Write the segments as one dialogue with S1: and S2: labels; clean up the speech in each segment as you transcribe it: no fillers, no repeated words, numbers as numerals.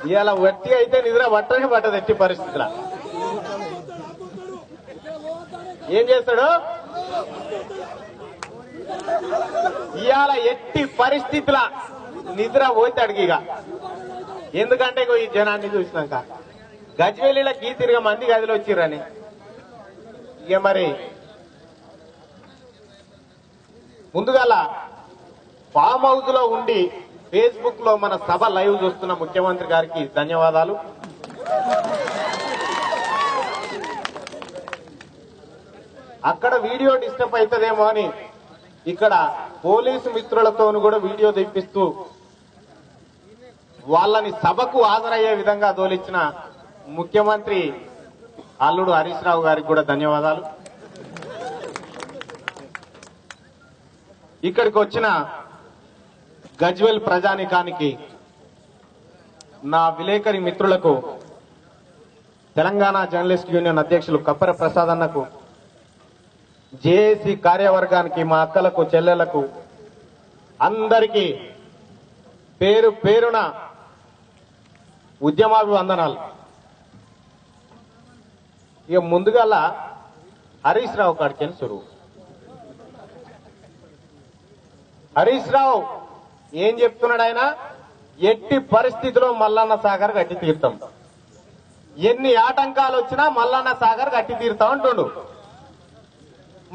S1: ఇవాళ వట్టి అయితే నిద్ర పట్టనే పట్టదు ఎట్టి పరిస్థితుల. ఏం చేస్తాడు ఇవాళ ఎట్టి పరిస్థితుల నిద్ర పోతాడు ఇక. ఎందుకంటే ఈ జనాన్ని చూసినాక గజ్వేలీలో గీతిరిగా మంది గదిలో వచ్చిర్రని ఇక మరి ముందుగాల ఫామ్ హౌస్ లో ఉండి ఫేస్బుక్ లో మన సభ లైవ్ చూస్తున్న ముఖ్యమంత్రి గారికి ధన్యవాదాలు. అక్కడ వీడియో డిస్టర్బ్ అవుతుందేమో అని ఇక్కడ పోలీసు మిత్రులతో కూడా వీడియో తెప్పిస్తూ వాళ్ళని సభకు హాజరయ్యే విధంగా తోలిచ్చిన ముఖ్యమంత్రి అల్లుడు హరీష్ రావు గారికి కూడా ధన్యవాదాలు. ఇక్కడికి వచ్చిన గజ్వేల్ ప్రజానికానికి, నా విలేకరి మిత్రులకు, తెలంగాణ జర్నలిస్ట్ యూనియన్ అధ్యక్షులు కప్పర ప్రసాద్ అన్నకు, జేఏసీ కార్యవర్గానికి, మా అక్కలకు, చెల్లెలకు అందరికీ పేరు పేరున ఉద్యమాభివందనాలు. ఇక ముందుగల హరీష్ రావు కాడికి సురువు. హరీష్ రావు ఏం చెప్తున్నాడు? ఆయన ఎట్టి పరిస్థితిలో మల్లన్న సాగర్ కట్టి తీరుతాం, ఎన్ని ఆటంకాలు వచ్చినా మల్లన్న సాగర్ కట్టి తీరుతాం అంటుండు.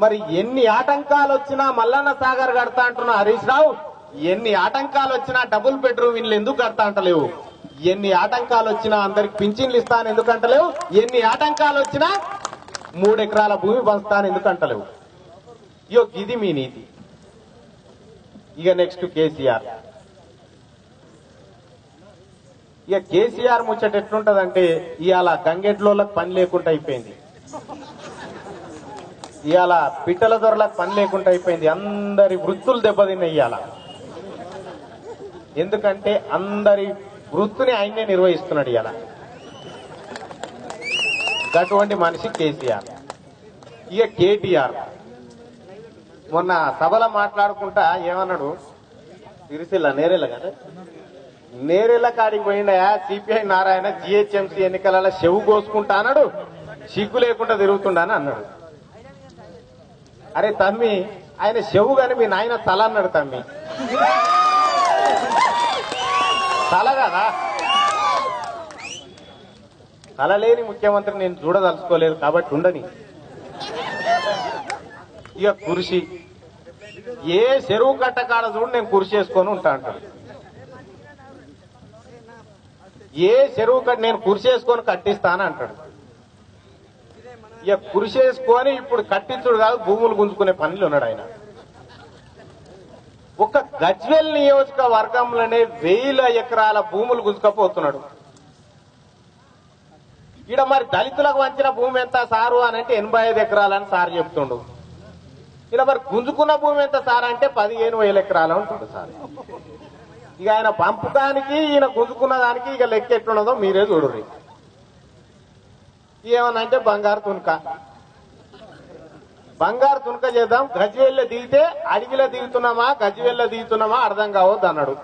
S1: మరి ఎన్ని ఆటంకాలు వచ్చినా మల్లన్న సాగర్ కడతా అంటున్నా హరీష్ రావు, ఎన్ని ఆటంకాలు వచ్చినా డబుల్ బెడ్రూమ్ ఇల్లు ఎందుకు కడతా అంటలేవు? ఎన్ని ఆటంకాలు వచ్చినా అందరికి పింఛన్లు ఇస్తాను ఎందుకంటలేవు? ఎన్ని ఆటంకాలు వచ్చినా 3 ఎకరాల భూమి పంచుతాను ఎందుకంటలేవు? ఇది మీ నీతి. ఇక నెక్స్ట్ కేసీఆర్. ఇక కేసీఆర్ ముచ్చట ఎట్లుంటదంటే ఇవాళ గంగెడ్లోళ్ళకి పని లేకుండా అయిపోయింది, ఇవాళ పిట్టల దొరలకు పని లేకుండా అయిపోయింది. అందరి వృత్తులు దెబ్బతిన్నాయి ఇవాళ. ఎందుకంటే అందరి వృత్తిని ఆయనే నిర్వహిస్తున్నాడు ఇవాళ. అటువంటి మనిషి కేసీఆర్. ఇక కేటీఆర్ మొన్న సభలో మాట్లాడుకుంటా ఏమన్నాడు? సిరిసిల్ల నేరేళ్ళ కదా, నేరేళ్ల కాడికి పోయిండయా సిపిఐ నారాయణ జిహెచ్ఎంసీ ఎన్నికల చెవు కోసుకుంటా అన్నాడు, సిగ్గు లేకుండా తిరుగుతుండని అన్నాడు. అరే తమ్మి, ఆయన చెవు గాని మీ నాయన తల అన్నాడు. తమ్మి తల కదా, తల లేని ముఖ్యమంత్రి నేను చూడదలుచుకోలేదు కాబట్టి ఉండని. ఇక కుర్చీ, ఏ చెరువు కట్టకాడ చూడు నేను కుర్చీ వేసుకొని ఉంటా అంటాడు. ఏ చెరువు కట్ట నేను కుర్చీ వేసుకొని కట్టిస్తాను అంటాడు. ఇక కుర్చీ వేసుకొని ఇప్పుడు కట్టించుడు కాదు, భూములు గుంజుకునే పనిలో ఉన్నాడు ఆయన. ఒక గజ్వేల్ నియోజకవర్గంలోనే 1000 ఎకరాల భూములు గుంజుకపోతున్నాడు. ఈడ మరి దళితులకు వంచిన భూమి ఎంత సారు అని అంటే 85 ఎకరాలని సార్ చెప్తుండు. ఇలా మరి గుంజుకున్న భూమి ఎంత సార్ అంటే 15,000 ఎకరాలు ఉంటుంది సార్. ఇక ఆయన పంపకానికి ఈయన గుంజుకున్న దానికి ఇక లెక్క ఎట్లున్నదో మీరే చూడుర్రి. ఏమనంటే బంగారు తునక, బంగారు తునక చేద్దాం, గజ్వేల్లో దిగితే అడవిలో దిగుతున్నామా గజ్వేల్లో దిగుతున్నామా అర్థం కావద్దు అన్నాడు.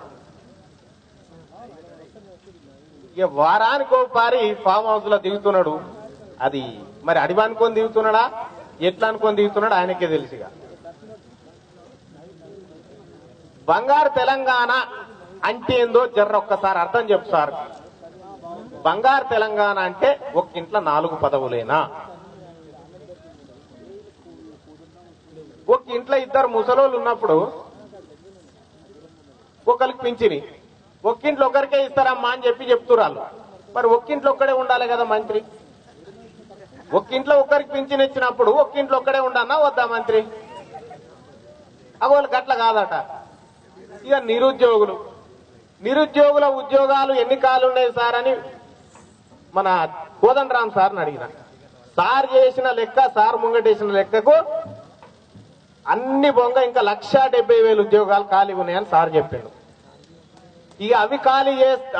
S1: ఇక వారానికి ఒకసారి ఫామ్ హౌస్ లో దిగుతున్నాడు. అది మరి అడవి అనుకొని దిగుతున్నాడా ఎట్లా అనుకొని దిగుతున్నాడు ఆయనకే తెలుసుగా. బంగారు తెలంగాణ అంటే ఏందో జర్ర ఒక్కసారి అర్థం చెప్పు సార్. బంగారు తెలంగాణ అంటే ఒక ఇంట్లో 4 పదవులేనా? ఒక ఇంట్లో 2 ముసలోళ్ళు ఉన్నప్పుడు ఒకరికి పింఛని, ఒక్కింట్లో ఒకరికే ఇస్తారమ్మా అని చెప్తున్నారు. మరి ఒక్కింట్లో ఒక్కడే ఉండాలి కదా మంత్రి. ఒక్కింట్లో ఒకరికి పింఛన్ ఇచ్చినప్పుడు ఒక్కింట్లో ఒక్కడే ఉండన్నా వద్దా మంత్రి? అగోళ్ళు గట్ల కాదట. ఇక నిరుద్యోగుల ఉద్యోగాలు ఎన్ని కాలు ఉన్నాయి సార్ అని మన కోదండరామ్ సార్ని అడిగిన. సార్ చేసిన లెక్క, సార్ ముంగటేసిన లెక్కకు అన్ని బొంగ ఇంకా 1,70,000 ఉద్యోగాలు ఖాళీగా ఉన్నాయని సార్ చెప్పాడు. ఇక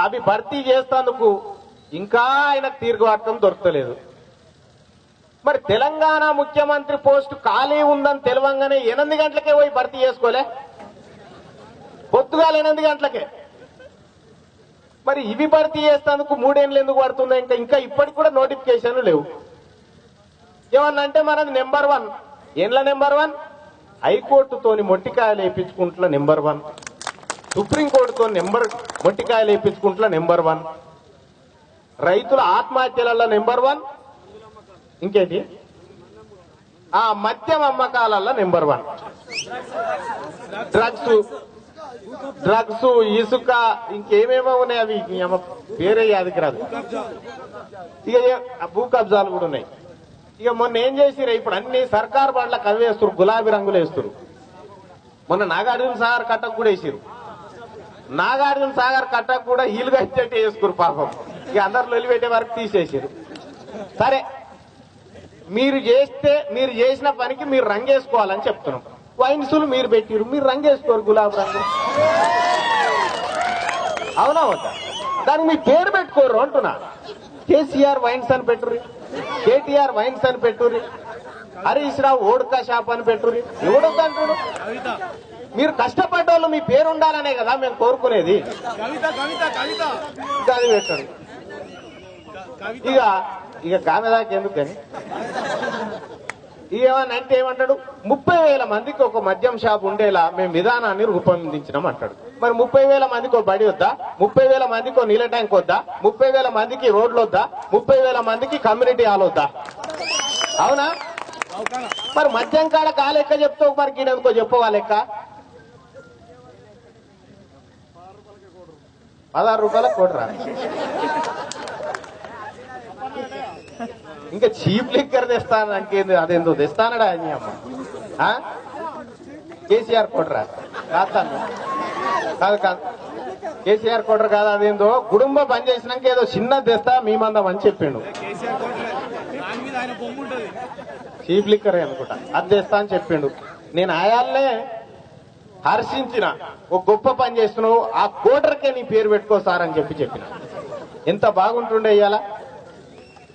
S1: అవి భర్తీ చేస్తేందుకు ఇంకా ఆయనకు తీర్గువాటం దొరకలేదు. మరి తెలంగాణ ముఖ్యమంత్రి పోస్టు ఖాళీ ఉందని తెలవంగానే 8 గంటలకే పోయి భర్తీ చేసుకోలే? పొద్దుగాల 8 గంటలకే మరి ఇవి భర్తీ చేసేందుకు 3 ఏళ్ళు ఎందుకు పడుతుందో ఇంకా ఇప్పటికి కూడా నోటిఫికేషన్లు లేవు. ఏమన్నా అంటే మనది నెంబర్ 1 ఏండ్ల నెంబర్ 1 హైకోర్టుతోని మొట్టికాయలు వేయించుకుంటున్న నెంబర్ 1, సుప్రీంకోర్టుతో మొట్టికాయలు వేయించుకుంటున్న నెంబర్ 1, రైతుల ఆత్మహత్యలలో నెంబర్ 1, ఇంకేంటి మద్యం అమ్మకాలలో నెంబర్ 1, డ్రగ్స్ ఇసుక ఇంకేమేమో ఉన్నాయి, అవి పేరే యాదికి రాదు. ఇక భూ కబ్జాలు కూడా ఉన్నాయి. ఇక మొన్న ఏం చేసిరు, ఇప్పుడు అన్ని సర్కారు బండ్లకు అవి వేస్తారు, గులాబీ రంగులు వేస్తారు. మొన్న నాగార్జున సాగర్ కట్టకు కూడా వేసిరు. నాగార్జున సాగర్ కట్టకు కూడా ఈలు కట్టేట్టు వేసుకురు పాపం. ఇక అందరు లొలిపెట్టే వరకు తీసేసారు. సరే, మీరు చేసిన పనికి మీరు రంగేసుకోవాలని చెప్తున్నాం. వైన్సులు మీరు పెట్టిరు, మీరు రంగేసుకోరు గులాబీ రంగు. అవునా వద్దా? దానికి మీ పేరు పెట్టుకోరు అంటున్నా. కేసీఆర్ వైన్స్ అని పెట్టుర్రి, కేటీఆర్ వైన్స్ అని పెట్టుర్రి, హరీష్ రావు ఓడ్కా షాప్ అని పెట్టుర్రి. ఎవడొద్దంటుడు? మీరు కష్టపడ్డోళ్ళు మీ పేరు ఉండాలనే కదా మేము కోరుకునేది. అది పెట్టండి. ఇక కామెదాకి ఎందుకు కానీ ఏమనంటే ఏమంటాడు, 30,000 మందికి ఒక మద్యం షాప్ ఉండేలా మేము విధానాన్ని రూపొందించినాం అంటాడు. మరి 30,000 మందికి ఒక బడి వద్దా? 30,000 మందికి ఒక నీళ్ళ ట్యాంక్ వద్దా? 30,000 మందికి రోడ్లు వద్దా? 30,000 మందికి కమ్యూనిటీ హాల్ వద్దా? అవునా? మరి మద్యం కాడ కాలెక్క చెప్తావు, మరి గిడెందుకో చెప్పవా లెక్క? 16 రూపాయలకు కొడరా. ఇంకా చీప్ లిక్కర్ తెస్తానంటే అదేందో తెస్తానడా అని అమ్మ. కేసీఆర్ కొడరా కాదు కేసీఆర్ కొడరు కాదు, అదేందో కుటుంబ పని చేసినాక ఏదో చిన్నది తెస్తా మీ మందం అని చెప్పిండు. చీప్ లిక్కరే అనుకుంటా, అది తెస్తా అని చెప్పిండు. నేను ఆయాలనే హర్షించిన, ఒక గొప్ప పని చేస్తున్నావు, ఆ కోటర్కే నీ పేరు పెట్టుకో సార్ అని చెప్పిన. ఎంత బాగుంటుండే ఇవాళ,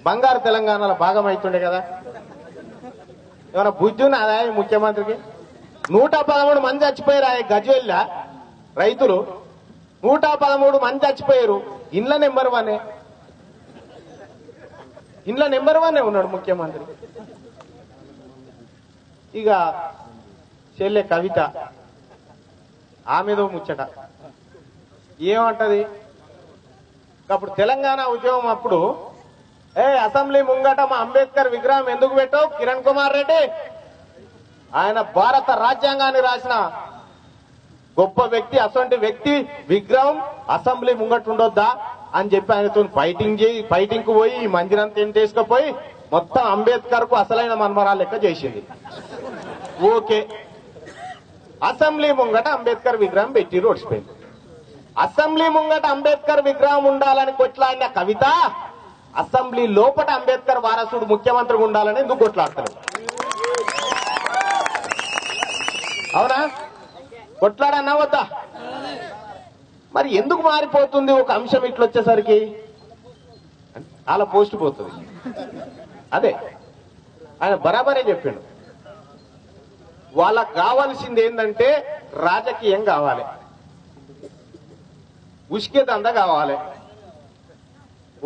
S1: బంగారు తెలంగాణలో భాగం అవుతుండే కదా. ఏమైనా బుద్ధి ఉన్నదా ముఖ్యమంత్రికి? 113 మంది చచ్చిపోయారు. ఆ గజ్వేల్లా రైతులు 113 మంది చచ్చిపోయారు. ఇండ్ల నెంబర్ 1, ఇండ్ల నెంబర్ 1 ఉన్నాడు ముఖ్యమంత్రి. ఇక చెల్లె కవిత, ఆమెదో ముచ్చట ఏమంటది, అప్పుడు తెలంగాణ ఉద్యమం అప్పుడు అసెంబ్లీ ముంగట మా అంబేద్కర్ విగ్రహం ఎందుకు పెట్టావు కిరణ్ కుమార్ రెడ్డి? ఆయన భారత రాజ్యాంగాన్ని రాసిన గొప్ప వ్యక్తి, అటువంటి వ్యక్తి విగ్రహం అసెంబ్లీ ముంగట ఉండొద్దా అని చెప్పి ఆయనతో ఫైటింగ్ కు పోయి ఈ మందిరంతా తీసుకుపోయి మొత్తం అంబేద్కర్ కు అసలైన మన్మరాలు లెక్క చేసింది. ఓకే, అసెంబ్లీ ముంగట అంబేద్కర్ విగ్రహం పెట్టి రోడ్చిపోయింది. అసెంబ్లీ ముంగట అంబేద్కర్ విగ్రహం ఉండాలని కొట్లాడిన కవిత అసెంబ్లీ లోపల అంబేద్కర్ వారసుడు ముఖ్యమంత్రి ఉండాలని ఎందుకు కొట్లాడతారు? అవునా? కొట్లాడన్నా వద్దా? మరి ఎందుకు మారిపోతుంది ఒక అంశం ఇట్లొచ్చేసరికి? అలా పోస్ట్ పోతుంది. అదే ఆయన బరాబరే చెప్పిండు. వాళ్ళకు కావాల్సింది ఏంటంటే రాజకీయం కావాలి, ఉష్కే దంద కావాలి.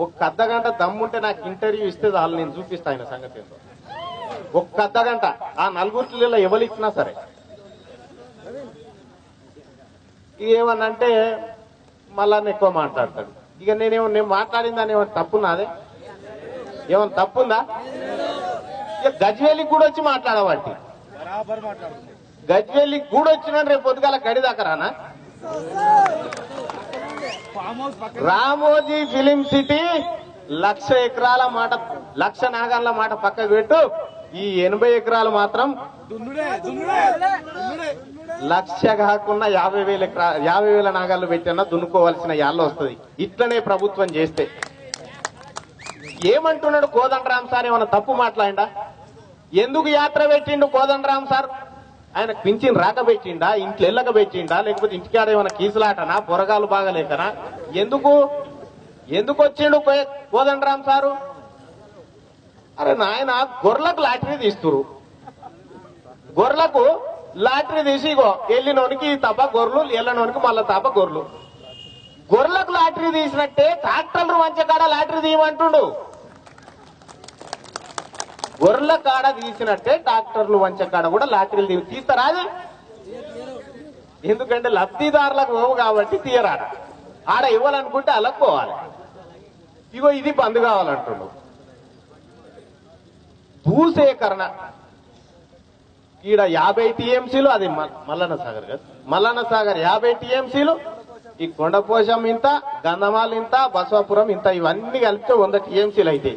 S1: ఒక్క అర్ధగంట దమ్ముంటే నాకు ఇంటర్వ్యూ ఇస్తే చాలు, నేను చూపిస్తా ఆయన సంగతి ఏంటో. ఒక్క అర్ధగంట ఆ నలుగురిలో ఎవరు ఇచ్చినా సరే. ఏమన్నంటే మళ్ళా ఎక్కువ మాట్లాడతాడు. ఇక నేను మాట్లాడిందని ఏమన్నా తప్పున్నాదే? ఏమన్నా తప్పుందా? ఇక గజ్వేలికి కూడా వచ్చి మాట్లాడవాటి, గజ్వేలికి కూడా వచ్చిన రేపు పొద్దుగాల గడి దాకా రానా? రామోజీ ఫిలిం సిటీ 1,00,000 ఎకరాల మాట, 1,00,000 నాగాల మాట పక్కకు పెట్టు, ఈ 80 ఎకరాలు మాత్రం 1,00,000 కాకుండా 50,000 నాగాలు పెట్టినా దున్నుకోవాల్సిన యాళ్ళు వస్తుంది. ఇట్లనే ప్రభుత్వం చేస్తే. ఏమంటున్నాడు కోదండరామ్ సార్? ఏమన్నా తప్పు మాట్లాడిండా? ఎందుకు యాత్ర పెట్టిండు కోదండరామ్ సార్? ఆయన పింఛన్ రాక పెట్టిండా, ఇంట్లో ఎల్లక పెట్టిండా, లేకపోతే ఇంటికాడ ఏమైనా కీసులాటనా, పొరగాలు బాగలేకనా? ఎందుకు వచ్చిండు కోదండరామ్ సారు? అరే నాయన, గొర్రెలకు లాటరీ తీస్తురు, గొర్రెలకు లాటరీ తీసి ఇగో వెళ్ళినోనికి తప్ప గొర్రెలు, వెళ్ళనోనికి మళ్ళా తప్ప గొర్రెలు. గొర్రెలకు లాటరీ తీసినట్టే ట్రాక్టర్లు వంచకాడ లాటరీ తీయమంటుండు. గొర్రెల కాడ తీసినట్టే ట్రాక్టర్లు వంచకాడ కూడా లాటరీలు తీస్తారా? అది ఎందుకంటే లబ్ధిదారులకు పోవు కాబట్టి తీయరాడ. ఆడ ఇవ్వాలనుకుంటే అలా పోవాలి. ఇగో ఇది బంద్ కావాలంటుండు. భూసేకరణ ఈడ 50 టీఎంసీలు, అది మల్లన్న సాగర్ కదా, మల్లన్న సాగర్ 50 టీఎంసీలు, ఈ కొండపోశం ఇంత, గంధమాల్ ఇంత, బసవాపురం ఇంత, ఇవన్నీ కలిపితే 100 టీఎంసీలు అయితే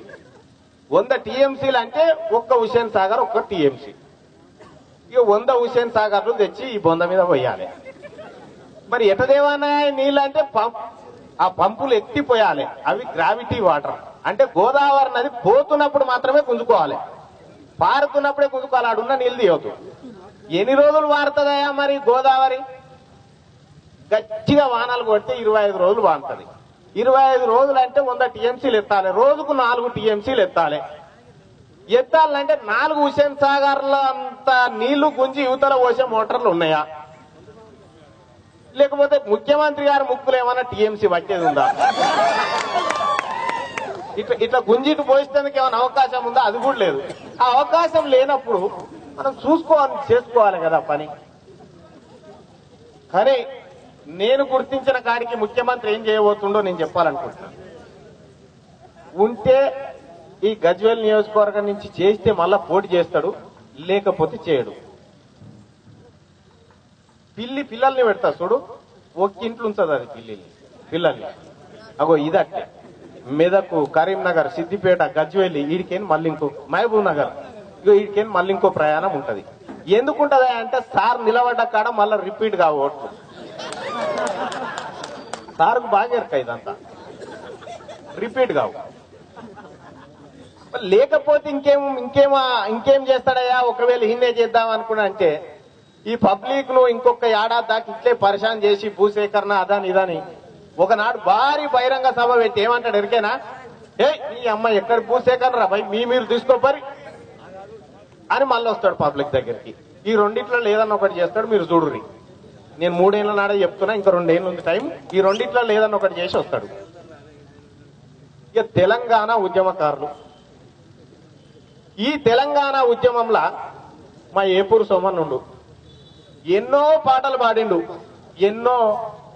S1: 100 టీఎంసీలు అంటే ఒక్క హుస్సేన్ సాగర్ ఒక్క టీఎంసీ. ఇక 100 హుస్సేన్ సాగర్లు తెచ్చి ఈ బొంద మీద పోయాలి. మరి ఎటదేవన్నా నీళ్ళు అంటే ఆ పంపులు ఎత్తిపోయాలి. అవి గ్రావిటీ వాటర్ అంటే గోదావరి నది పోతున్నప్పుడు మాత్రమే గుంజుకోవాలి, పారుతున్నప్పుడే గుంజుకోవాలి. ఆడున్న నీళ్ళు తీయవద్దు. ఎన్ని రోజులు వారుతుందయా మరి గోదావరి? గట్టిగా వానాలు కొడితే 25 రోజులు వాడుతుంది. 25 రోజులు అంటే 100 టీఎంసీలు ఎత్తాలి. రోజుకు 4 టీఎంసీలు ఎత్తాలి. ఎత్తాలంటే 4 హుస్సేన్ సాగర్ల అంత నీళ్లు గుంజి యువతల పోసే మోటార్లు ఉన్నాయా? లేకపోతే ముఖ్యమంత్రి గారి ముక్కులు ఏమైనా టీఎంసీ పట్టేది ఉందా? ఇట్లా గుంజిటు పోసేందుకు ఏమైనా అవకాశం ఉందా? అది కూడా లేదు. ఆ అవకాశం లేనప్పుడు మనం చేసుకోవాలి కదా పని. కానీ నేను గుర్తించిన కాడికి ముఖ్యమంత్రి ఏం చేయబోతుండో నేను చెప్పాలనుకుంటున్నాను. ఉంటే ఈ గజ్వేల్ నియోజకవర్గం నుంచి చేస్తే మళ్ళా పోటీ చేస్తాడు, లేకపోతే చేయడు. పిల్లల్ని పెడతా చూడు, ఒక్కింట్లో ఉంచదు అది పిల్లల్ని. అగో ఇదట్టే మెదకు, కరీంనగర్, సిద్దిపేట, గజ్వేల్, ఈడికేని మళ్ళీ ఇంకో మహబూబ్ నగర్, ఇగో ఈడికేని మళ్ళీ ఇంకో ప్రయాణం ఉంటది. ఎందుకుంటదా అంటే సార్ నిలబడ్డ కాడ మళ్ళీ రిపీట్ గా ఓట్లు. సార్కు బాగా ఎరక ఇదంతా రిపీట్ కావు. లేకపోతే ఇంకేం చేస్తాడయ్యా? ఒకవేళ ఈయనే చేద్దాం అనుకున్నా అంటే ఈ పబ్లిక్ ను ఇంకొక ఏడాది దాకా ఇట్లే పరిశాన్ చేసి భూసేకరణ అదాని ఇదని ఒకనాడు భారీ బహిరంగ సభ పెట్టి ఏమంటాడు ఎరికేనా? ఈ అమ్మాయి ఎక్కడ భూసేకరణ భయ్ మీరు తీసుకోపరి అని మళ్ళీ వస్తాడు పబ్లిక్ దగ్గరికి. ఈ రెండిట్లలో ఏదన్నా ఒకటి చేస్తాడు, మీరు చూడుర్రి. నేను 3 ఏళ్ల నాడే చెప్తున్నా, ఇంకా 2 ఏళ్ళు ఉంది టైం. ఈ రెండిట్లలో ఏదన్నా ఒకటి చేసి వస్తాడు. ఇక తెలంగాణ ఉద్యమకారులు, ఈ తెలంగాణ ఉద్యమంలో మా ఏపూరు సోమన్నుండు ఎన్నో పాటలు పాడిండు, ఎన్నో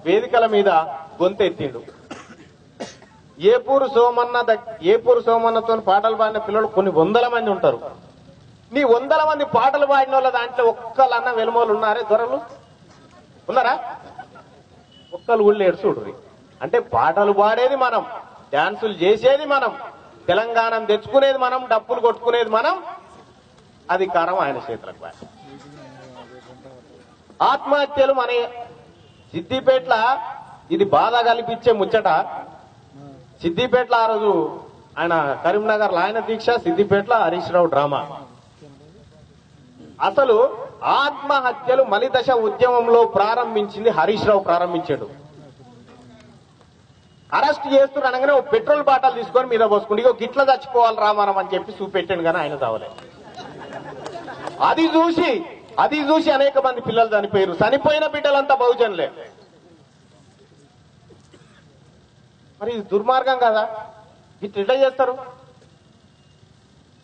S1: వేదికల మీద గొంతెత్తిండు. ఏపూరు సోమన్నతో పాటలు పాడిన పిల్లలు కొన్ని 100 మంది ఉంటారు. నీ 100 మంది పాటలు పాడిన వాళ్ళ దాంట్లో ఒక్కలన్న వెలుమోలు ఉన్నారే? దొరలు ఉన్నారా? ఒక్కలు కూడా లేడు చూడ్రి. అంటే పాటలు పాడేది మనం, డాన్సులు చేసేది మనం, తెలంగాణ తెచ్చుకునేది మనం, డప్పులు కొట్టుకునేది మనం, అధికారం ఆయన చేతులకు. ఆత్మహత్యలు మన సిద్దిపేటల ఇది బాధ కల్పించే ముచ్చట. సిద్దిపేటల ఆ రోజు ఆయన కరీంనగర్ ఆయన దీక్ష, సిద్దిపేటల హరీష్ రావు డ్రామా. అసలు ఆత్మహత్యలు మలిదశ ఉద్యమంలో ప్రారంభించింది హరీష్ రావు ప్రారంభించాడు. అరెస్ట్ చేస్తున్నానగానే ఓ పెట్రోల్ బాటలు తీసుకొని మీద పోసుకుంటే ఇగో గిట్ల చచ్చిపోవాలి రా మనం అని చెప్పి చూపెట్టాను, కానీ ఆయన చావలేదు. అది చూసి అనేక మంది పిల్లలు చనిపోయారు. చనిపోయిన బిడ్డలంతా బహుజనులే. మరి ఇది దుర్మార్గం కదా? ఇట్లా చేస్తారు.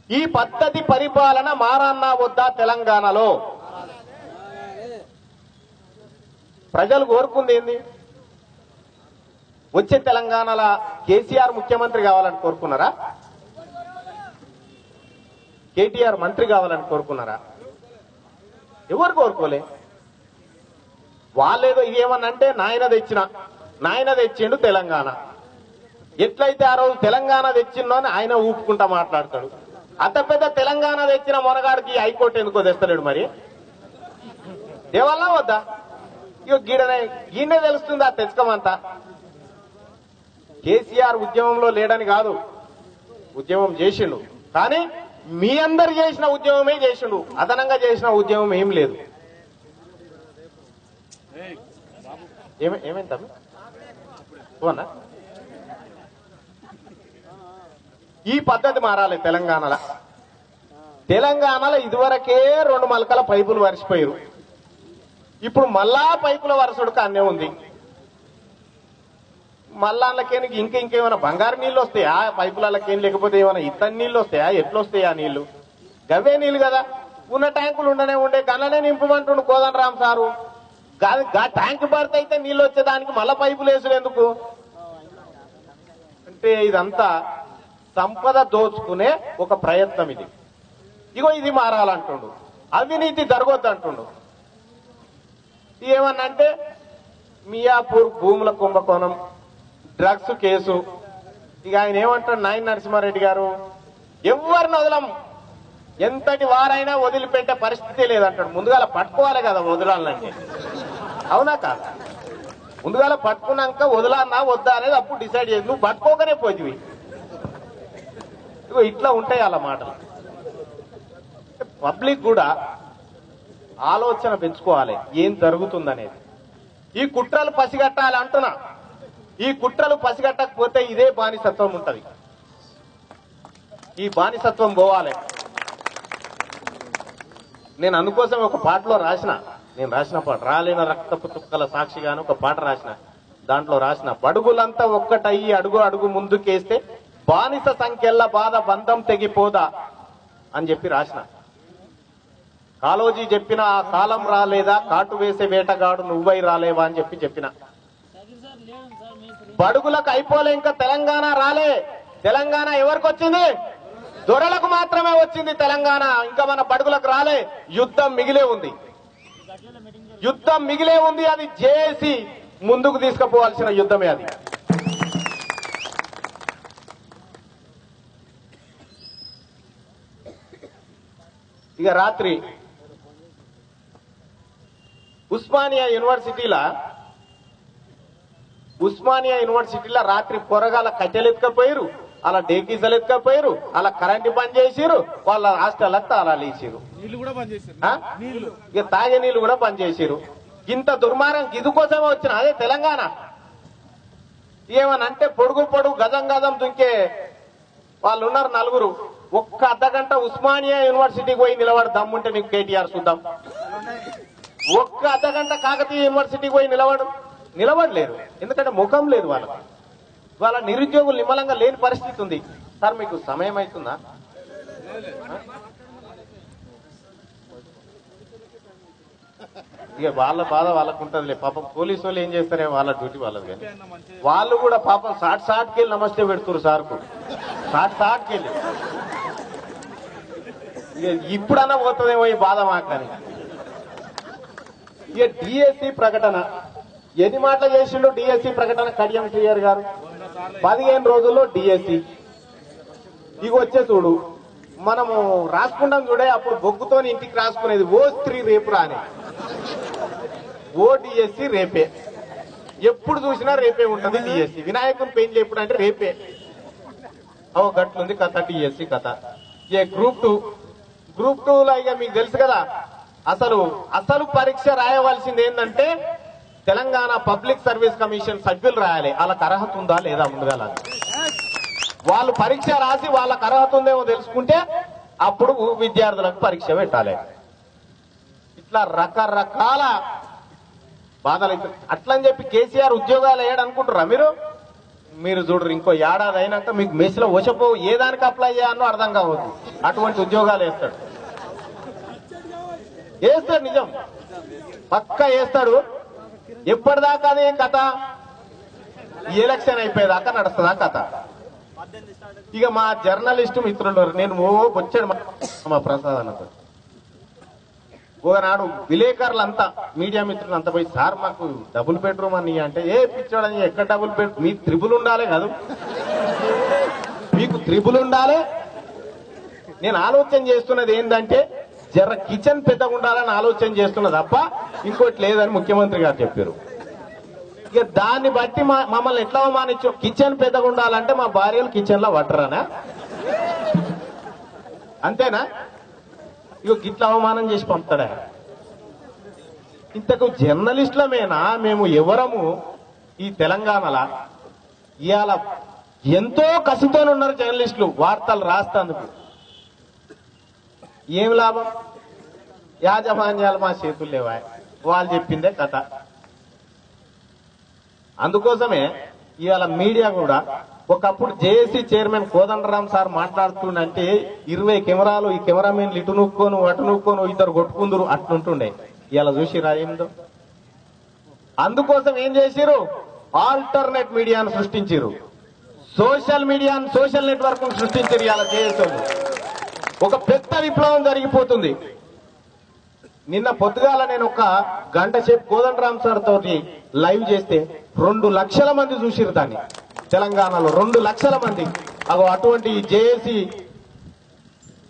S1: ఈ పద్ధతి పరిపాలన మారన్నా వద్దా? తెలంగాణలో ప్రజలు కోరుకుంది ఏంది? వచ్చే తెలంగాణలో కేసీఆర్ ముఖ్యమంత్రి కావాలని కోరుకున్నారా? కేటీఆర్ మంత్రి కావాలని కోరుకున్నారా? ఎవరు కోరుకోలే. వాళ్ళేదో ఏమనంటే నాయన తెచ్చిండు తెలంగాణ. ఎట్లయితే ఆ రోజు తెలంగాణ తెచ్చిందో అని ఆయన ఊపుకుంటా మాట్లాడతాడు. అంత పెద్ద తెలంగాణ తెచ్చిన మొనగాడికి హైకోర్టు ఎందుకో తెస్తలేడు. మరి దేవల్లా వద్దా? ఇక గీడనే తెలుస్తుంది ఆ తెచ్చుకోమంతా. కేసీఆర్ ఉద్యమంలో లేడని కాదు, ఉద్యమం చేసిండు. కానీ మీ అందరు చేసిన ఉద్యమమే చేసిండు, అదనంగా చేసిన ఉద్యమం ఏం లేదు. ఏమైందా? ఈ పద్ధతి మారాలి తెలంగాణలో. ఇదివరకే 2 మలకల పైపులు వరిసిపోయారు. ఇప్పుడు మళ్ళా పైపుల వరుసడు కానే ఉంది. మళ్ళాళ్ళకేం ఇంకేమైనా బంగారు నీళ్ళు వస్తాయా పైపులకేం, లేకపోతే ఏమైనా ఇతని నీళ్ళు వస్తాయా, ఎట్లొస్తాయా నీళ్లు? గవే నీళ్ళు కదా. ఉన్న ట్యాంకులు ఉండే గల్లనే నింపమంటుండు కోదండరామ్ సారు. ట్యాంక్ పడితే అయితే నీళ్ళు వచ్చేదానికి మళ్ళా పైపులు వేసుడు ఎందుకు? అంటే ఇదంతా సంపద దోచుకునే ఒక ప్రయత్నం ఇది. ఇగో ఇది మారాలంటుండు, అవినీతి జరగొద్దు అంటుండు. ఏమన్నంటే మియాపూర్ భూముల కుంభకోణం, డ్రగ్స్ కేసు. ఇక ఆయన ఏమంటాడు నాయన నరసింహారెడ్డి గారు, ఎవరిని వదలం, ఎంతటి వారైనా వదిలిపెట్టే పరిస్థితి లేదంటాడు. ముందుగాల పట్టుకోవాలి కదా వదలాలంటే, అవునా కాదా? ముందుగాల పట్టుకున్నాక వదలాలన్నా వద్దా అనేది అప్పుడు డిసైడ్ చేసి, నువ్వు పట్టుకోకనే పోతివి. ఇగో ఇట్లా ఉంటాయి అలా మాటలు. పబ్లిక్ కూడా ఆలోచన పెంచుకోవాలి ఏం జరుగుతుందనేది. ఈ కుట్రలు పసిగట్టాలి అంటున్నా. ఈ కుట్రలు పసిగట్టకపోతే ఇదే బానిసత్వం ఉంటది. ఈ బానిసత్వం పోవాలి. నేను అందుకోసం ఒక పాటలో రాసిన పాట, రాలేన రక్తపు చుక్కల సాక్షిగాను ఒక పాట రాసిన. దాంట్లో రాసిన, బడుగులంతా ఒక్కటయ్యి అడుగు అడుగు ముందుకేస్తే బానిస సంఖ్యల్ల బాధ బంధం తెగిపోదా అని చెప్పి రాసిన. కాళోజీ చెప్పిన ఆ కాలం రాలేదా, కాటు వేసే వేటగాడు నువ్వై రాలేవా అని చెప్పిన. బడుగులకు అయిపోలే, ఇంకా తెలంగాణ రాలే. తెలంగాణ ఎవరికి వచ్చింది? దొరలకు మాత్రమే వచ్చింది తెలంగాణ. ఇంకా మన బడుగులకు రాలే. యుద్ధం మిగిలే ఉంది. అది చేసి ముందుకు తీసుకుపోవాల్సిన యుద్ధమే అది. ఇక రాత్రి ఉస్మానియా యూనివర్సిటీలో రాత్రి పొరగాల కట్టెలు ఎత్తుకపోయారు, అలా డేకీసలు ఎత్తుకపోయారు, అలా కరెంటు బంద్ చేసిరు, వాళ్ళ హాస్టల్ తాళాలు వేసిరు, ఇక తాగే నీళ్లు కూడా బంద్ చేసిరు. ఇంత దుర్మార్గం ఇదికోసమే వచ్చిన అదే తెలంగాణ. ఏమనంటే పొడుగు గజం దుంకే వాళ్ళు ఉన్నారు నలుగురు. ఒక్క అర్ధగంట ఉస్మానియా యూనివర్సిటీకి పోయి నిలబడి దమ్ముంటే నీకు కేటీఆర్ చూద్దాం. ఒక్క అర్ధగంట కాకతీయ యూనివర్సిటీకి పోయి నిలబడలేరు. ఎందుకంటే ముఖం లేదు వాళ్ళకి. వాళ్ళ నిరుద్యోగులు నిమ్మలంగా లేని పరిస్థితి ఉంది. సార్ మీకు సమయం అవుతుందా? ఇక వాళ్ళ బాధ వాళ్ళకు ఉంటుందిలే. పాపం పోలీసు వాళ్ళు ఏం చేస్తారే, వాళ్ళ డ్యూటీ వాళ్ళది. కానీ వాళ్ళు కూడా పాపం సాట్కెళ్ళి నమస్తే పెడుతున్నారు సార్కు. సాట్కెళ్ళి ఇక ఇప్పుడన్నా పోతుందేమో ఈ బాధ మాకని. ఇక డిఎస్సి ప్రకటన ఎన్ని మాటలు చేసిండు? డిఎస్సి ప్రకటన కడియం శ్రీయర్ గారు 15 రోజుల్లో డిఎస్సి. ఇక వచ్చే చూడు, మనము రాసుకుంటాం చూడే, అప్పుడు బొగ్గుతో ఇంటికి రాసుకునేది ఓ స్త్రీ రేపు రాని, ఓ డిఎస్సి రేపే. ఎప్పుడు చూసినా రేపే ఉంటది డిఎస్సి. వినాయకుని పెయిన్ ఎప్పుడు అంటే రేపే. ఓ గట్లుంది కథ డిఎస్సి కథ. ఏ గ్రూప్ 2లో ఇక మీకు తెలుసు కదా, అసలు పరీక్ష రాయవలసింది ఏంటంటే తెలంగాణ పబ్లిక్ సర్వీస్ కమిషన్ సభ్యులు రాయాలి. వాళ్ళకి అర్హత ఉందా లేదా ముందుగా. వాళ్ళు పరీక్ష రాసి వాళ్ళకి అర్హత ఉందేమో తెలుసుకుంటే అప్పుడు విద్యార్థులకు పరీక్ష పెట్టాలి. ఇట్లా రకరకాల బాధలు. అట్లని చెప్పి కేసీఆర్ ఉద్యోగాలు వేయడం అనుకుంటారా మీరు చూడరు. ఇంకో ఏడాది అయినాక మీకు మెస్లో వశపోవు, ఏ దానికి అప్లై చేయాలో అర్థం కావద్దు. అటువంటి ఉద్యోగాలు వేస్తాడు. నిజం పక్కా వేస్తాడు. ఎప్పటిదాకా అదే కథ, ఈ ఎలక్షన్ అయిపోయేదాకా నడుస్తుందా కథ. ఇక మా జర్నలిస్టు మిత్రులు, నేను వచ్చాడు మా ప్రసాద్ అన్నతో ఒకనాడు విలేకరులంతా, మీడియా మిత్రులు అంతా పోయి, సార్ మాకు డబుల్ బెడ్రూమ్ అని అంటే, ఏ పిచ్చాడని, ఎక్కడ డబుల్ బెడ్, మీకు త్రిబుల్ ఉండాలి కాదు, మీకు త్రిబుల్ ఉండాలి. నేను ఆలోచన చేస్తున్నది ఏంటంటే జర కిచెన్ పెద్దగా ఉండాలని ఆలోచన చేస్తున్నా తప్ప ఇంకోటి లేదని ముఖ్యమంత్రి గారు చెప్పారు. ఇక దాన్ని బట్టి మమ్మల్ని ఎట్లా అవమానించు. కిచెన్ పెద్దగా ఉండాలంటే మా భార్యలు కిచెన్ లో పట్టరానా? అంతేనా? ఇక గిట్లా అవమానం చేసి పంపుతాడా? ఇంతకు జర్నలిస్టులమేనా మేము? ఎవరము ఈ తెలంగాణలో ఇవాళ ఎంతో కసితోనున్నారు జర్నలిస్టులు వార్తలు రాస్తందుకు. ఏం లాభం? యాజమాన్యాలు మా చేతులు లేవా, వాళ్ళు చెప్పిందే కథ. అందుకోసమే ఇవాళ మీడియా కూడా ఒకప్పుడు జేఏసీ చైర్మన్ కోదండరాం సార్ మాట్లాడుతుండంటే 20 కెమెరాలు, ఈ కెమెరామెన్లు ఇటు నూక్కోను అటు నూక్కోను ఇద్దరు కొట్టుకుందరు అట్లుంటుండే. ఇలా చూసి రాయిందో. అందుకోసం ఏం చేసిరు, ఆల్టర్నేట్ మీడియాను సృష్టించారు, సోషల్ మీడియాను, సోషల్ నెట్వర్క్ సృష్టించారు. ఇలా జేఏసీ ఒక పెద్ద విప్లవం జరిగిపోతుంది. నిన్న పొద్దుగాల నేను ఒక గంట సేపు కోదండరాం సార్ తోటి లైవ్ చేస్తే 2 లక్షల మంది చూసిరు దాన్ని. తెలంగాణలో 2 లక్షల మంది. అటువంటి జేఏసీ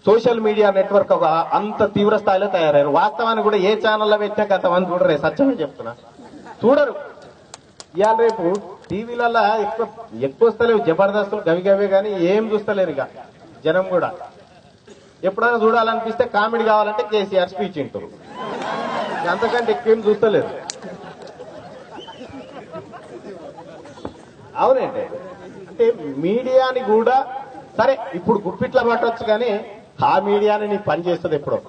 S1: సోషల్ మీడియా నెట్వర్క్ ఒక అంత తీవ్ర స్థాయిలో తయారయ్యారు. వాస్తవాన్ని కూడా ఏ ఛానల్లో పెట్టినా కొంతమంది చూడరే, సత్యమే చెప్తున్నా, చూడరు. ఇవాళ రేపు టీవీలలో ఎక్కువ వస్తలేవు జబర్దస్తులు గవిగవే కానీ ఏం చూస్తలేరు ఇక జనం కూడా. ఎప్పుడైనా చూడాలనిపిస్తే కామెడీ కావాలంటే కేసీఆర్ స్పీచ్ వింటారు, అంతకంటే ఎక్కువేం చూస్తలేరు. అవునండి. అంటే మీడియాని కూడా సరే ఇప్పుడు గుప్పిట్లా పట్టవచ్చు కానీ ఆ మీడియాని నీ పని చేస్తుంది ఎప్పుడో,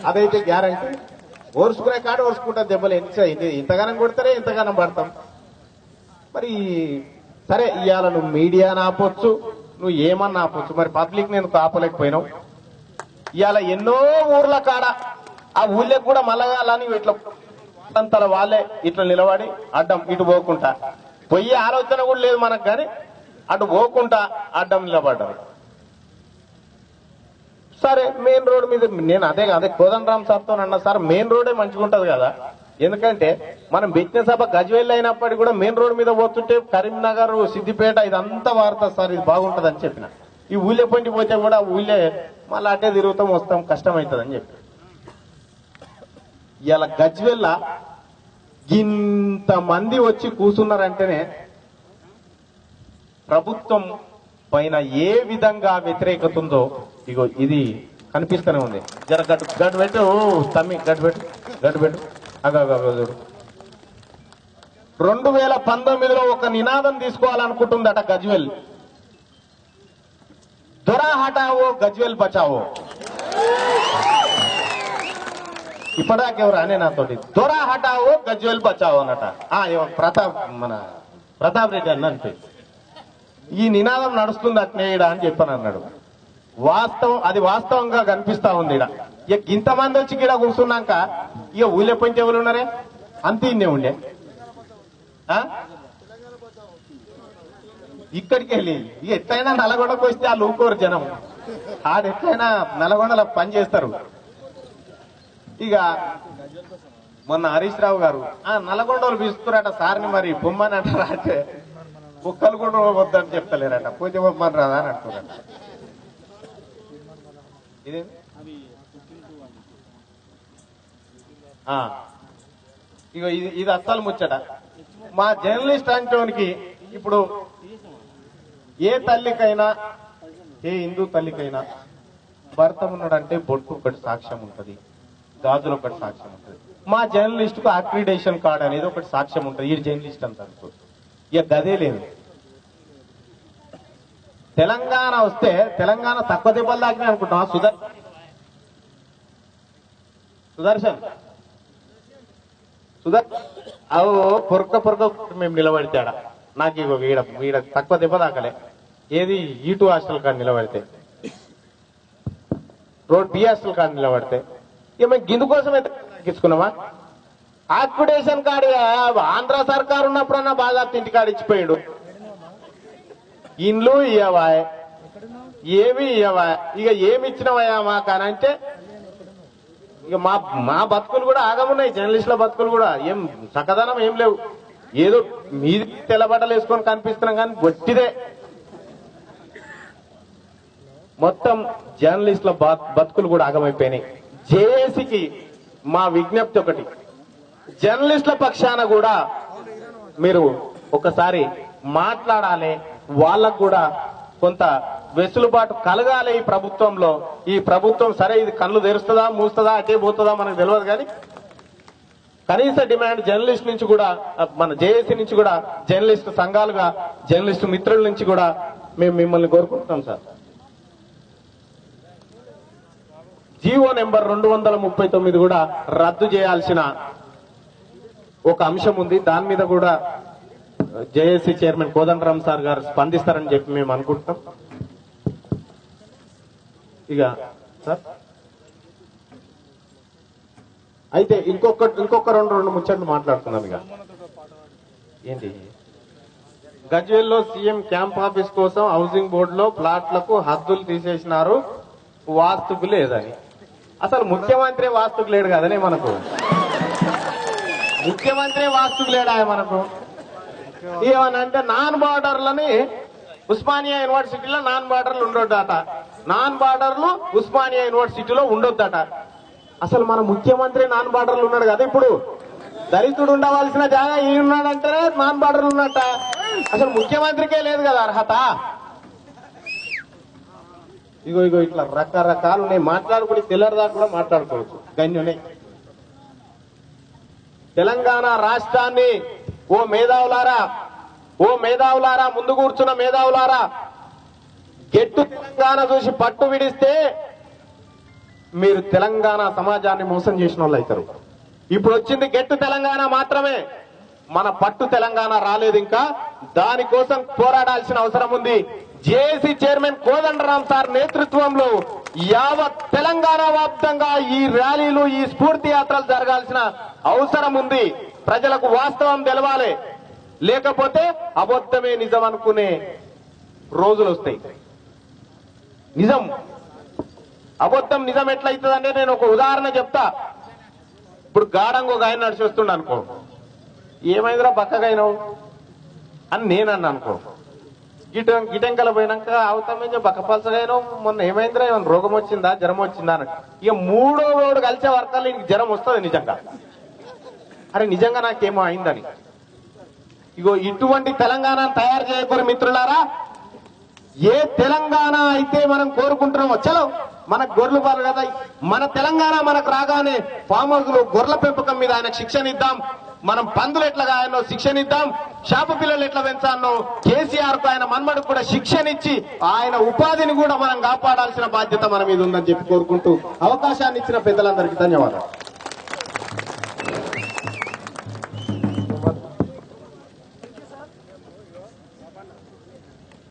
S1: అదైతే గ్యారంటీ. ఓర్చుకునే కాడ ఓర్చుకుంటా దెబ్బలు ఇంతగానం కొడతారే ఇంతగానం పడతాం. మరి సరే ఇవాళ నువ్వు మీడియాని ఆపొచ్చు, నువ్వు ఏమన్నా ఆపొచ్చు, మరి పబ్లిక్ నేను ఆపలేకపోయినావు. ఇవాళ ఎన్నో ఊర్ల కాడ ఆ ఊళ్ళకి కూడా మల్లగాలని ఇట్లా అంతల వాళ్ళే ఇట్లా నిలబడి అడ్డం ఇటు పోకుండా, పోయే ఆలోచన కూడా లేదు మనకు, కానీ అటు పోకుండా అడ్డం నిలబడ్డారు. సరే మెయిన్ రోడ్ మీద నేను అదే కోదండరాం సార్తో అన్నా, సార్ మెయిన్ రోడే మంచిగా ఉంటది కదా, ఎందుకంటే మనం బిజినెస్ సభ గజ్వేల్ అయినప్పటికీ కూడా మెయిన్ రోడ్ మీద పోతుంటే కరీంనగర్, సిద్దిపేట ఇదంతా వాడుతుంది సార్, ఇది బాగుంటది అని చెప్పిన. ఈ ఊళ్ళే పొంటి పోతే కూడా ఊళ్ళే మళ్ళీ అటే తిరుగుతాం వస్తాం, కష్టమవుతుంది అని చెప్పి. ఇలా గజ్వేల్ల ఇంతమంది వచ్చి కూర్చున్నారంటేనే ప్రభుత్వం పైన ఏ విధంగా వ్యతిరేకత ఉందో ఇగో ఇది కనిపిస్తూనే ఉంది. జర గడ్డు పెట్టు తమ్మి, గడ్డు పెట్టు. 2019లో ఒక నినాదం తీసుకోవాలనుకుంటుందట గజ్వేల్, దొరా హటావో గజ్వేల్ బచావో. ఇప్పటిదాకా ఎవరు అనే నాతోటి దొరా హటావో గజ్వేల్ బచావో అన్నట. మన ప్రతాప్ రెడ్డి అన్న అంటే ఈ నినాదం నడుస్తుంది అట్నేయడా అని చెప్పని అన్నాడు. అది వాస్తవంగా కనిపిస్తా ఉంది. ఇక ఇంతమంది వచ్చి ఇక్కడ కూర్చున్నాక ఇక ఊళ్ళే పొంచి ఎవరు ఉన్నారే, అంతే ఇన్నే ఉండే. ఇక్కడికి వెళ్ళి ఇక ఎట్లయినా నల్గొండకు వస్తే వాళ్ళు ఊరుకోరు జనం, ఆడు ఎట్లయినా నల్గొండలో పని చేస్తారు. ఇక మొన్న హరీష్ రావు గారు నల్గొండలు పిలుస్తున్నారట సార్ని, మరి బొమ్మని అంటారా అంటే కుక్కలు కూడా వద్దని చెప్తలేరట, పూజ బొమ్మని రాదా అని అంటున్నారట. ఇది ఇక ఇది అస్సలు ముచ్చట. మా జర్నలిస్ట్ అంటోనికి ఇప్పుడు ఏ తల్లికైనా, ఏ హిందూ తల్లికైనా భర్త ఉన్నాడంటే బొట్టు ఒకటి సాక్ష్యం ఉంటుంది, గాజులు ఒకటి సాక్ష్యం ఉంటుంది. మా జర్నలిస్ట్ కు అక్రిడేషన్ కార్డ్ అనేది ఒకటి సాక్ష్యం ఉంటుంది. ఈ జర్నలిస్ట్ అంత ఇక గదే లేదు. తెలంగాణ వస్తే తెలంగాణ తక్కువ దెబ్బలు దాకినాయి అనుకుంటున్నా. సుదర్శన్ అవు పొరక మేము నిలబడితేడా నాకు ఇగో వీడ తక్కువ దెబ్బ దాకలే. ఏది E2 హాస్టల్ కాడ నిలబడితే, రోడ్ B హాస్టల్ కాడ నిలబడితే ఇక మేము గిందు కోసం అయితే తగ్గించుకున్నామా? అక్రిడేషన్ కార్డు ఆంధ్ర సర్కారు ఉన్నప్పుడన్నా బాగా ఇంటికాడ ఇచ్చిపోయాడు. ఇండ్లు ఇయ్యవా, ఏమి ఇయ్యవా, ఇక ఏమి ఇచ్చినవయ్యా మాకనంటే ఇక మా బతుకులు కూడా ఆగమున్నాయి. జర్నలిస్టుల బతుకులు కూడా ఏం చక్కదనం ఏం లేవు. ఏదో మీది తెల్లబట్టలు వేసుకొని కనిపిస్తున్నాం కానీ గట్టిదే. మొత్తం జర్నలిస్టుల బతుకులు కూడా ఆగమైపోయినాయి. జేఏసీకి మా విజ్ఞప్తి ఒకటి, జర్నలిస్టుల పక్షాన కూడా మీరు ఒకసారి మాట్లాడాలి, వాళ్ళకు కూడా కొంత వెసులుబాటు కలగాలి ఈ ప్రభుత్వంలో. ఈ ప్రభుత్వం సరే ఇది కళ్ళు తెరుస్తుందా మూస్తుందా అటే పోతుందా మనకు తెలియదు, కానీ కనీస డిమాండ్ జర్నలిస్ట్ నుంచి కూడా, మన జేఏసీ నుంచి కూడా, జర్నలిస్టు సంఘాలుగా జర్నలిస్టు మిత్రుల నుంచి కూడా మేము మిమ్మల్ని కోరుకుంటున్నాం సార్. జీవో నెంబర్ 239 కూడా రద్దు చేయాల్సిన ఒక అంశం ఉంది. దాని మీద కూడా జేఏసీ చైర్మన్ కోదండరామ్ సార్ గారు స్పందిస్తారని చెప్పి మేము అనుకుంటున్నాం. ఇక సార్ అయితే ఇంకొక రెండు ముచ్చట్లు మాట్లాడుతున్నాం. ఇక ఏంటి, గజ్వేల్లో సీఎం క్యాంప్ ఆఫీస్ కోసం హౌసింగ్ బోర్డులో ప్లాట్లకు హద్దులు తీసేసినారు, వాస్తుకు లేదని. అసలు ముఖ్యమంత్రి వాస్తుకు లేడు కదనే మనకు, ముఖ్యమంత్రి వాస్తుకు లేడా మనకు. ఏమనంటే నాన్ బార్డర్లని ఉస్మానియా యూనివర్సిటీలో నాన్ బార్డర్లు ఉండొద్దట, నాన్ బార్డర్లు ఉస్మానియా యూనివర్సిటీలో ఉండొద్దట. అసలు మన ముఖ్యమంత్రి నాన్ బార్డర్లు ఉన్నాడు కదా. ఇప్పుడు దళితుడు ఉండవలసిన జాగా ఈ ఉన్నాడంటేనే నాన్ బార్డర్లు ఉన్నట్ట. అసలు ముఖ్యమంత్రికే లేదు కదా అర్హత. ఇగో ఇట్లా రకరకాలు ఉన్నాయి, మాట్లాడుకుని తెల్లరిదాకా కూడా మాట్లాడుకోవచ్చు. గన్యునే తెలంగాణ రాష్ట్రాన్ని ఓ మేధావులారా ముందు కూర్చున్న మేధావులారా, గెట్టు తెలంగాణ చూసి పట్టు విడిస్తే మీరు తెలంగాణ సమాజాన్ని మోసం చేసిన వాళ్ళు అవుతారు. ఇప్పుడు వచ్చింది గెట్టు తెలంగాణ మాత్రమే, మన పట్టు తెలంగాణ రాలేదు. ఇంకా దానికోసం పోరాడాల్సిన అవసరం ఉంది. జేఏసీ చైర్మన్ కోదండరామ్ సార్ నేతృత్వంలో యావత్ తెలంగాణ వ్యాప్తంగా ఈ ర్యాలీలు, ఈ స్ఫూర్తి యాత్రలు జరగాల్సిన అవసరం ఉంది. ప్రజలకు వాస్తవం తెలవాలి, లేకపోతే అబద్ధమే నిజం అనుకునే రోజులు వస్తాయి. నిజం అబద్ధం నిజం ఎట్లయితుందంటే నేను ఒక ఉదాహరణ చెప్తా. ఇప్పుడు గాఢంగా ఒక ఆయన నడిచి వస్తుండ అనుకో, ఏమైందిరా బక్కగైనావు అని నేనన్నా అనుకో, గిటెంకల పోయినాక అవతల బక్కపలసగైనావు, మొన్న ఏమైందిరా ఏమైనా రోగం వచ్చిందా జ్వరం వచ్చిందా అని. ఇక మూడో రోడ్డు కలిసే వర్గాలు నీకు జ్వరం వస్తుంది నిజంగా. అరే నిజంగా నాకేమో అయిందని. ఇగో ఇటువంటి తెలంగాణను తయారు చేయకూడదు మిత్రులారా. ఏ తెలంగాణ అయితే మనం కోరుకుంటున్నామో, చలో మనకు గొర్రెలు పాలు కదా, మన తెలంగాణ మనకు రాగానే ఫామ్ హౌస్ లో గొర్రెల పెంపకం మీద ఆయన శిక్షణ ఇద్దాం, మనం పందులు ఎట్లా గాయనో శిక్షణ ఇద్దాం, చేప పిల్లలు ఎట్లా పెంచానో కేసీఆర్ కు ఆయన మన్మడికి కూడా శిక్షణ ఇచ్చి ఆయన ఉపాధిని కూడా మనం కాపాడాల్సిన బాధ్యత మన మీద ఉందని చెప్పి కోరుకుంటూ అవకాశాన్ని ఇచ్చిన పెద్దలందరికీ ధన్యవాదాలు.